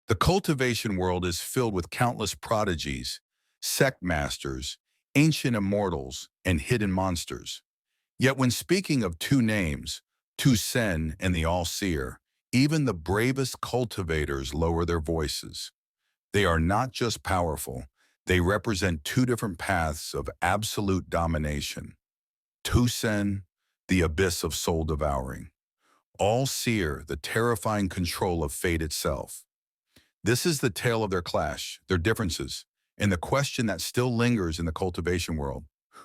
The cultivation world is filled with countless prodigies, sect masters, ancient immortals, and hidden monsters. Yet when speaking of two names, Tusen and the All-Seer, even the bravest cultivators lower their voices. They are not just powerful, they represent two different paths of absolute domination. Tusen, the abyss of soul devouring. All-Seer, the terrifying control of fate itself. This is the tale of their clash, their differences, and the question that still lingers in the cultivation world.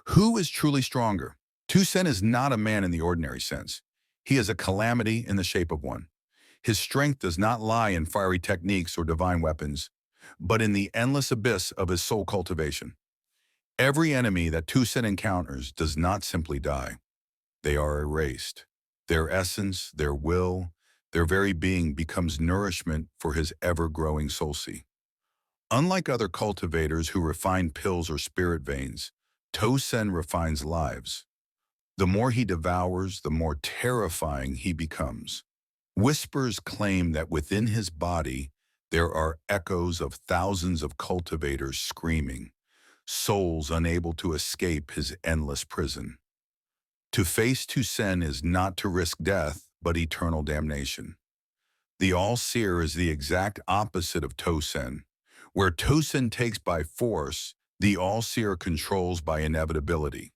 Who is truly stronger? Tusen is not a man in the ordinary sense. He is a calamity in the shape of one. His strength does not lie in fiery techniques or divine weapons, but in the endless abyss of his soul cultivation. Every enemy that Tusen encounters does not simply die. They are erased. Their essence, their will, their very being becomes nourishment for his ever-growing soulseed. Unlike other cultivators who refine pills or spirit veins, Tusen refines lives. The more he devours, the more terrifying he becomes. Whispers claim that within his body there are echoes of thousands of cultivators screaming, souls unable to escape his endless prison. To face Tusen is not to risk death, but eternal damnation. The All-Seer is the exact opposite of Tusen. Where Tusen takes by force, the All-Seer controls by inevitability.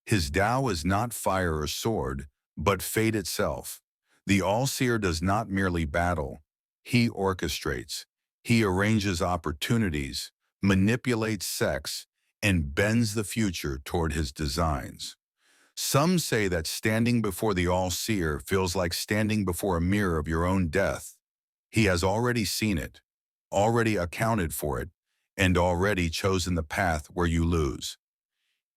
His Tao is not fire or sword, but fate itself. The All-Seer does not merely battle, he orchestrates. He arranges opportunities, manipulates sects, and bends the future toward his designs. Some say that standing before the All-Seer feels like standing before a mirror of your own death. He has already seen it, already accounted for it, and already chosen the path where you lose.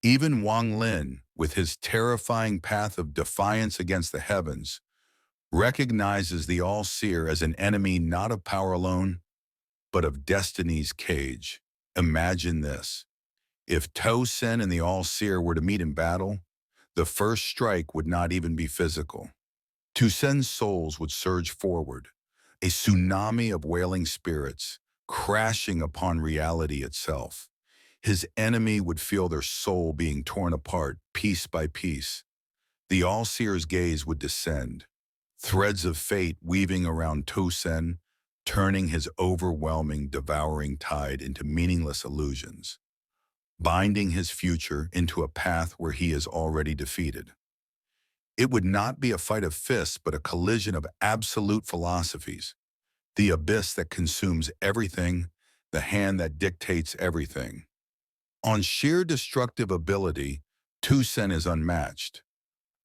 Even Wang Lin, with his terrifying path of defiance against the heavens, recognizes the All-Seer as an enemy not of power alone, but of destiny's cage. Imagine this. If Tusen and the All-Seer were to meet in battle, the first strike would not even be physical. Tusen's souls would surge forward, a tsunami of wailing spirits, crashing upon reality itself. His enemy would feel their soul being torn apart, piece by piece. The All-Seer's gaze would descend, threads of fate weaving around Tusen, turning his overwhelming, devouring tide into meaningless illusions, binding his future into a path where he is already defeated. It would not be a fight of fists, but a collision of absolute philosophies. The abyss that consumes everything, the hand that dictates everything. On sheer destructive ability, Tusen is unmatched.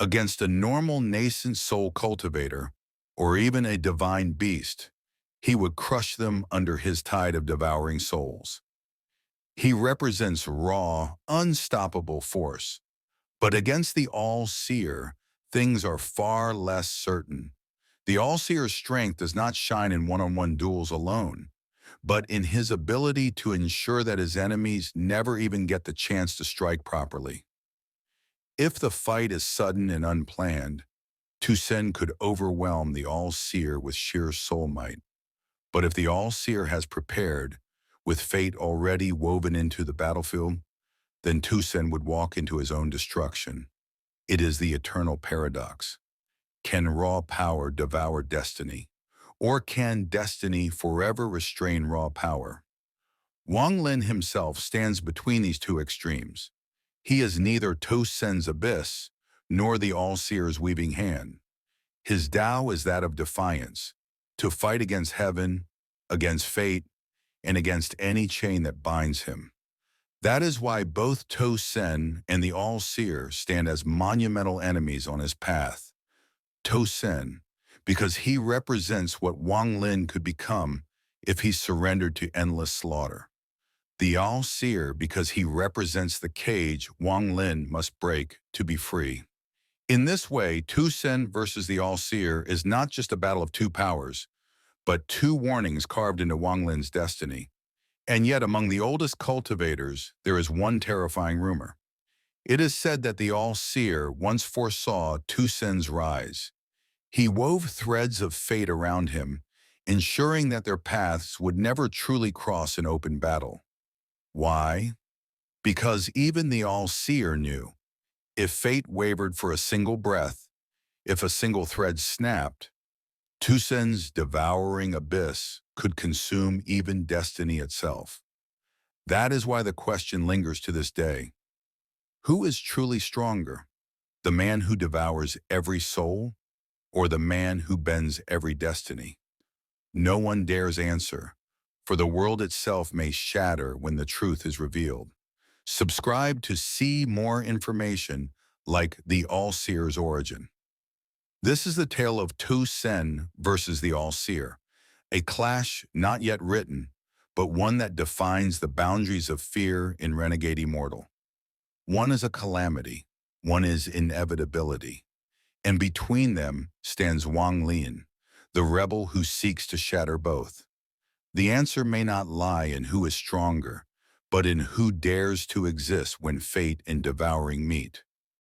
Against a normal nascent soul cultivator, or even a divine beast, he would crush them under his tide of devouring souls. He represents raw, unstoppable force. But against the All-Seer, things are far less certain. The All-Seer's strength does not shine in one-on-one duels alone, but in his ability to ensure that his enemies never even get the chance to strike properly. If the fight is sudden and unplanned, Tusen could overwhelm the All-Seer with sheer soul might. But if the All-Seer has prepared, with fate already woven into the battlefield, then Tusen would walk into his own destruction. It is the eternal paradox. Can raw power devour destiny? Or can destiny forever restrain raw power? Wang Lin himself stands between these two extremes. He is neither Tusen's abyss, nor the All-Seer's weaving hand. His Tao is that of defiance, to fight against heaven, against fate, and against any chain that binds him. That is why both Tusen and the All-Seer stand as monumental enemies on his path. Tusen, because he represents what Wang Lin could become if he surrendered to endless slaughter. The All-Seer, because he represents the cage Wang Lin must break to be free. In this way, Tusen versus the All-Seer is not just a battle of two powers, but two warnings carved into Wang Lin's destiny. And yet, among the oldest cultivators, there is one terrifying rumor. It is said that the All-Seer once foresaw Tusen's rise. He wove threads of fate around him, ensuring that their paths would never truly cross in open battle. Why? Because even the All-Seer knew, if fate wavered for a single breath, if a single thread snapped, Tusen's devouring abyss could consume even destiny itself. That is why the question lingers to this day. Who is truly stronger? The man who devours every soul, or the man who bends every destiny? No one dares answer, for the world itself may shatter when the truth is revealed. Subscribe to see more information like the All-Seer's origin. This is the tale of Tusen versus the All-Seer, a clash not yet written, but one that defines the boundaries of fear in Renegade Immortal. One is a calamity, one is inevitability, and between them stands Wang Lin, the rebel who seeks to shatter both. The answer may not lie in who is stronger, but in who dares to exist when fate and devouring meet.